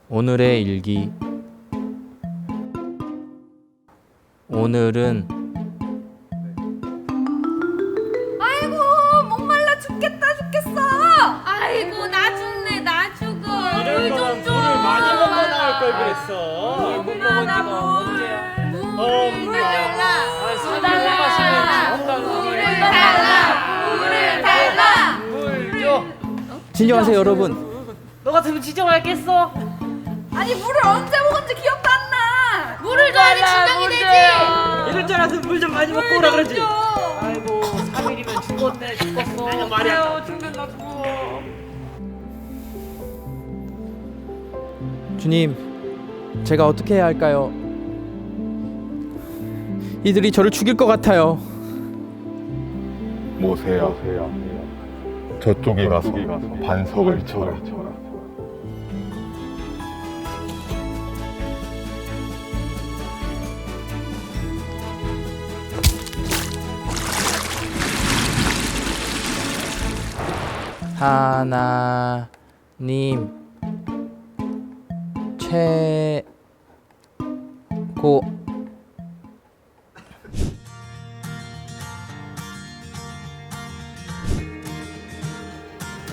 오늘의 일기. 오늘은 아이고 목말라 죽겠다 죽겠어. 아이고 나 죽네 나 죽어. 이럴 거면 물을 많이 먹어 나올 걸 그랬어. 물 먹은 지가 언제? 물 달라. 술 마시면 물을 달라. 물을 달라. 물 줘. 진정하세요 여러분. 너 같으면 지정하겠어? 아니 물을 언제 먹은지 기억도 안 나. 물을 줘야지 진정이 되지. 이럴 줄 알았으면 물 좀 많이 먹고 오라 그러지. 아이고 3일이면 죽었네 죽었어. 아니 말이야. 죽는다 죽어. 주님, 제가 어떻게 해야 할까요? 이들이 저를 죽일 것 같아요. 모세야, 저쪽에 가서 반석을 쳐라. 하나님 최고.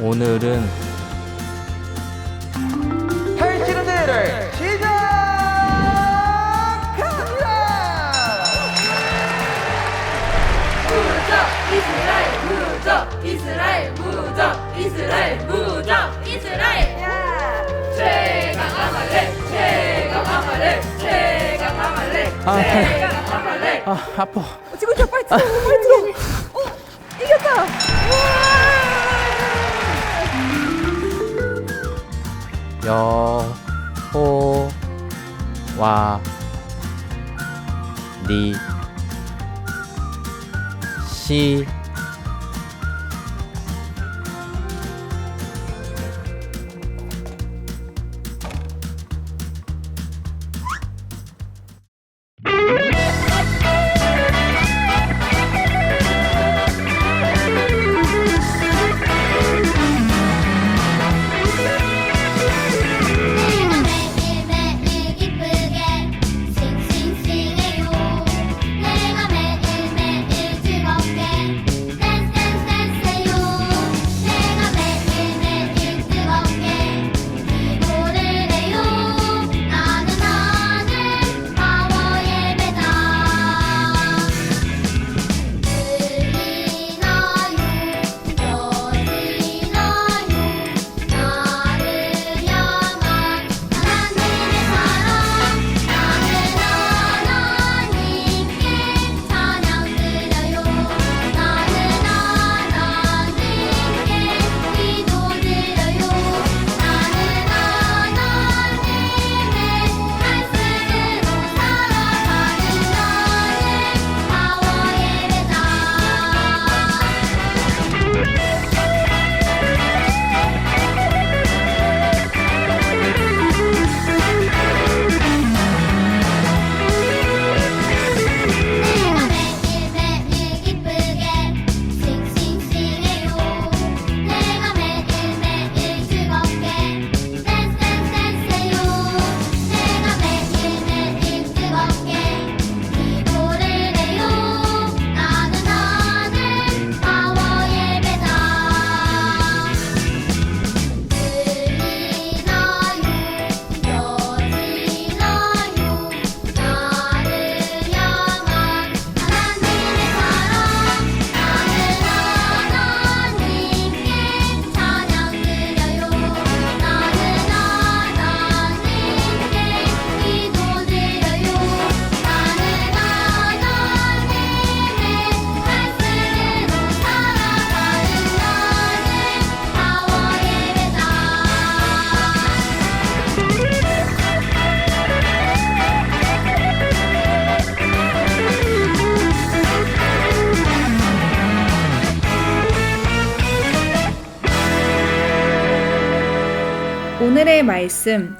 오늘은 펼치는 대회를 시작합니다. 이스라엘 아파. 지금 저 빨리 들어 빨리 들어. 이겼다. 여호와 니시 매일매일 기쁘게 싱싱싱해요. 내가 매일매일 즐겁게 댄스댄스댄스해요. 내가 매일매일 즐겁게 기도를 해요. 나는 파워 예배다. 들리나요? 여지나요? 나를 향한 하나님의 사랑. 나는 하나님께 찬양 드려요. 나는 하나님께 기도 드려요. 나는 하나님의 말씀으로 살아가는 나의 파워 예배다. 내가 매일매일 기쁘게 싱싱싱해요. 내가 매일매일 즐겁게 댄스댄스댄스해요. 내가 매일매일 즐겁게 기도를 해요. 나는 파워 예배다. 들리나요? 여지나요? 나를 향한 하나님의 사랑. 나는 하나님께 찬양 드려요. 나는 하나님께 기도 드려요. 나는 하나님의 말씀으로 살아가는 나의 파워 예배다. 오늘의 말씀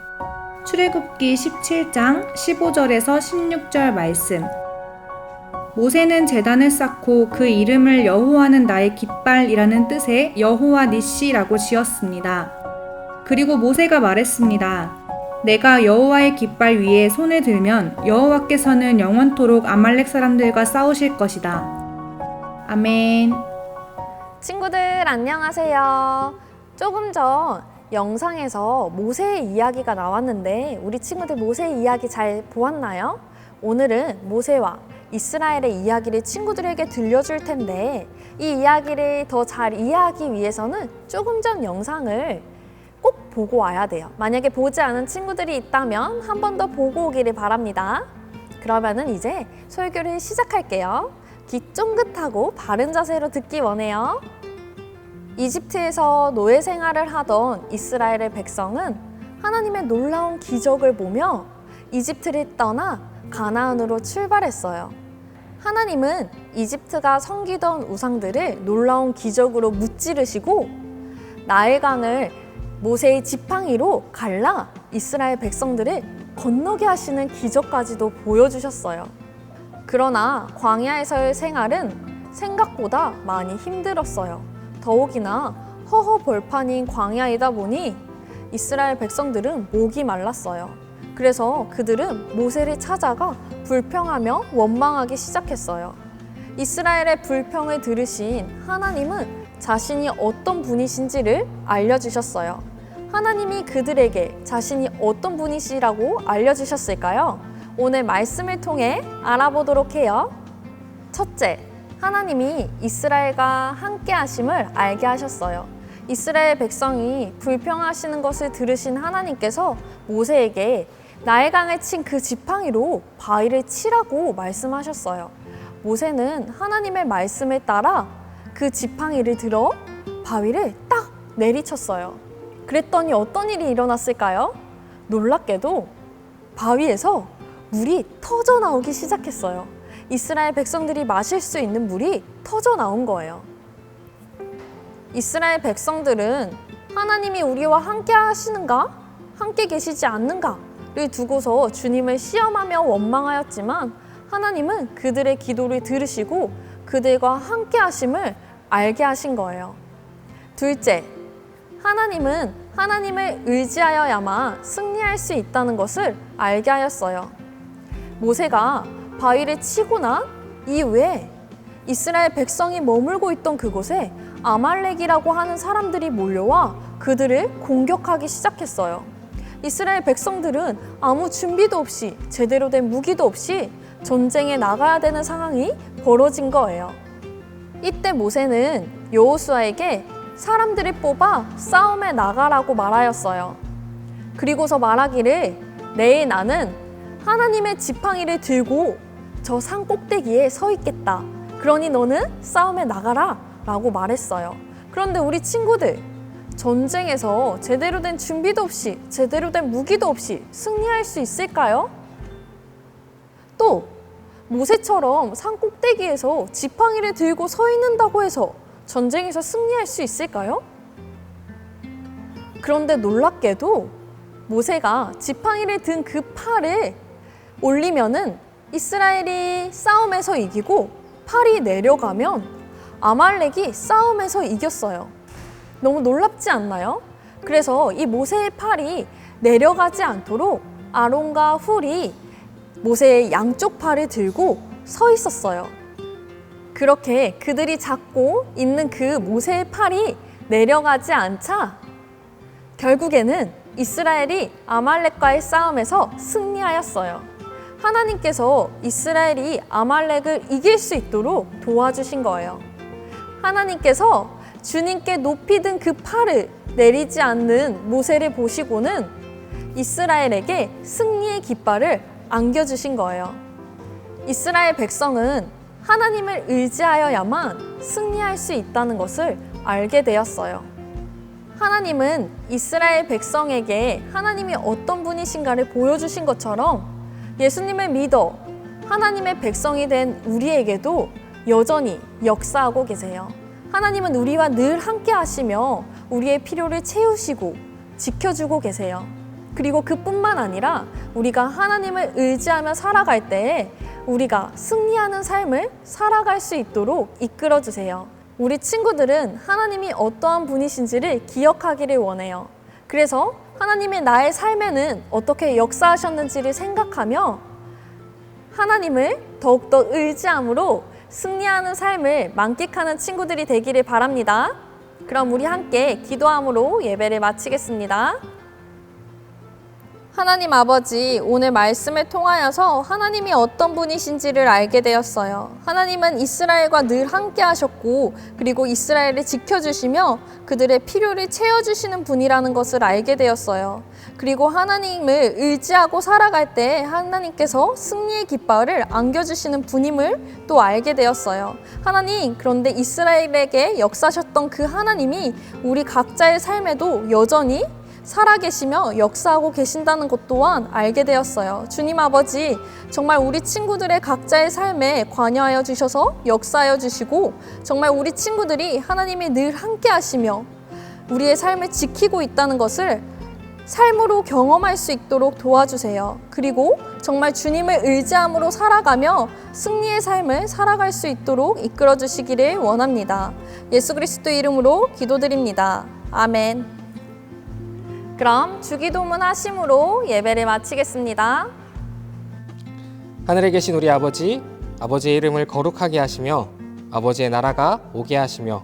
출애굽기 17장 15절에서 16절 말씀. 모세는 제단을 쌓고 그 이름을 여호와는 나의 깃발이라는 뜻의 여호와 니시라고 지었습니다. 그리고 모세가 말했습니다. 내가 여호와의 깃발 위에 손을 들면 여호와께서는 영원토록 아말렉 사람들과 싸우실 것이다. 아멘. 친구들 안녕하세요. 조금 전 영상에서 모세의 이야기가 나왔는데 우리 친구들 모세의 이야기 잘 보았나요? 오늘은 모세와 이스라엘의 이야기를 친구들에게 들려줄 텐데 이 이야기를 더 잘 이해하기 위해서는 조금 전 영상을 꼭 보고 와야 돼요. 만약에 보지 않은 친구들이 있다면 한 번 더 보고 오기를 바랍니다. 그러면은 이제 설교를 시작할게요. 귀 쫑긋하고 바른 자세로 듣기 원해요. 이집트에서 노예 생활을 하던 이스라엘의 백성은 하나님의 놀라운 기적을 보며 이집트를 떠나 가나안으로 출발했어요. 하나님은 이집트가 섬기던 우상들을 놀라운 기적으로 무찌르시고 나일강을 모세의 지팡이로 갈라 이스라엘 백성들을 건너게 하시는 기적까지도 보여주셨어요. 그러나 광야에서의 생활은 생각보다 많이 힘들었어요. 더욱이나 허허벌판인 광야이다 보니 이스라엘 백성들은 목이 말랐어요. 그래서 그들은 모세를 찾아가 불평하며 원망하기 시작했어요. 이스라엘의 불평을 들으신 하나님은 자신이 어떤 분이신지를 알려주셨어요. 하나님이 그들에게 자신이 어떤 분이시라고 알려주셨을까요? 오늘 말씀을 통해 알아보도록 해요. 첫째, 하나님이 이스라엘과 함께 하심을 알게 하셨어요. 이스라엘 백성이 불평하시는 것을 들으신 하나님께서 모세에게 나일강을 친 그 지팡이로 바위를 치라고 말씀하셨어요. 모세는 하나님의 말씀에 따라 그 지팡이를 들어 바위를 딱 내리쳤어요. 그랬더니 어떤 일이 일어났을까요? 놀랍게도 바위에서 물이 터져 나오기 시작했어요. 이스라엘 백성들이 마실 수 있는 물이 터져 나온 거예요. 이스라엘 백성들은 하나님이 우리와 함께 하시는가? 함께 계시지 않는가를 두고서 주님을 시험하며 원망하였지만 하나님은 그들의 기도를 들으시고 그들과 함께 하심을 알게 하신 거예요. 둘째, 하나님은 하나님을 의지하여야만 승리할 수 있다는 것을 알게 하였어요. 모세가 바위를 치고 난 이후에 이스라엘 백성이 머물고 있던 그곳에 아말렉이라고 하는 사람들이 몰려와 그들을 공격하기 시작했어요. 이스라엘 백성들은 아무 준비도 없이 제대로 된 무기도 없이 전쟁에 나가야 되는 상황이 벌어진 거예요. 이때 모세는 여호수아에게 사람들을 뽑아 싸움에 나가라고 말하였어요. 그리고서 말하기를 내일 나는 하나님의 지팡이를 들고 저 산 꼭대기에 서 있겠다. 그러니 너는 싸움에 나가라 라고 말했어요. 그런데 우리 친구들, 전쟁에서 제대로 된 준비도 없이 제대로 된 무기도 없이 승리할 수 있을까요? 또 모세처럼 산 꼭대기에서 지팡이를 들고 서 있는다고 해서 전쟁에서 승리할 수 있을까요? 그런데 놀랍게도 모세가 지팡이를 든 그 팔을 올리면은 이스라엘이 싸움에서 이기고 팔이 내려가면 아말렉이 싸움에서 이겼어요. 너무 놀랍지 않나요? 그래서 이 모세의 팔이 내려가지 않도록 아론과 훌이 모세의 양쪽 팔을 들고 서 있었어요. 그렇게 그들이 잡고 있는 그 모세의 팔이 내려가지 않자 결국에는 이스라엘이 아말렉과의 싸움에서 승리하였어요. 하나님께서 이스라엘이 아말렉을 이길 수 있도록 도와주신 거예요. 하나님께서 주님께 높이 든 그 팔을 내리지 않는 모세를 보시고는 이스라엘에게 승리의 깃발을 안겨주신 거예요. 이스라엘 백성은 하나님을 의지하여야만 승리할 수 있다는 것을 알게 되었어요. 하나님은 이스라엘 백성에게 하나님이 어떤 분이신가를 보여주신 것처럼 예수님을 믿어 하나님의 백성이 된 우리에게도 여전히 역사하고 계세요. 하나님은 우리와 늘 함께 하시며 우리의 필요를 채우시고 지켜주고 계세요. 그리고 그뿐만 아니라 우리가 하나님을 의지하며 살아갈 때에 우리가 승리하는 삶을 살아갈 수 있도록 이끌어 주세요. 우리 친구들은 하나님이 어떠한 분이신지를 기억하기를 원해요. 그래서 하나님이 나의 삶에는 어떻게 역사하셨는지를 생각하며 하나님을 더욱더 의지함으로 승리하는 삶을 만끽하는 친구들이 되기를 바랍니다. 그럼 우리 함께 기도함으로 예배를 마치겠습니다. 하나님 아버지, 오늘 말씀을 통하여서 하나님이 어떤 분이신지를 알게 되었어요. 하나님은 이스라엘과 늘 함께 하셨고, 그리고 이스라엘을 지켜주시며 그들의 필요를 채워주시는 분이라는 것을 알게 되었어요. 그리고 하나님을 의지하고 살아갈 때 하나님께서 승리의 깃발을 안겨주시는 분임을 또 알게 되었어요. 하나님, 그런데 이스라엘에게 역사하셨던 그 하나님이 우리 각자의 삶에도 여전히 살아계시며 역사하고 계신다는 것 또한 알게 되었어요. 주님 아버지, 정말 우리 친구들의 각자의 삶에 관여하여 주셔서 역사하여 주시고, 정말 우리 친구들이 하나님이 늘 함께 하시며 우리의 삶을 지키고 있다는 것을 삶으로 경험할 수 있도록 도와주세요. 그리고 정말 주님을 의지함으로 살아가며 승리의 삶을 살아갈 수 있도록 이끌어 주시기를 원합니다. 예수 그리스도 이름으로 기도드립니다. 아멘. 그럼 주기도문 하심으로 예배를 마치겠습니다. 하늘에 계신 우리 아버지, 아버지의 이름을 거룩하게 하시며 아버지의 나라가 오게 하시며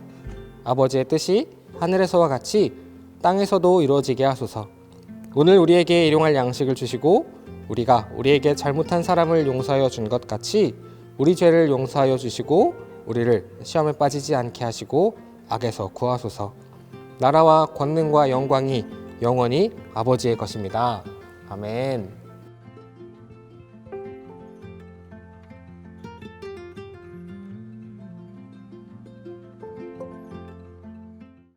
아버지의 뜻이 하늘에서와 같이 땅에서도 이루어지게 하소서. 오늘 우리에게 일용할 양식을 주시고 우리가 우리에게 잘못한 사람을 용서하여 준 것 같이 우리 죄를 용서하여 주시고 우리를 시험에 빠지지 않게 하시고 악에서 구하소서. 나라와 권능과 영광이 영원히 아버지의 것입니다. 아멘.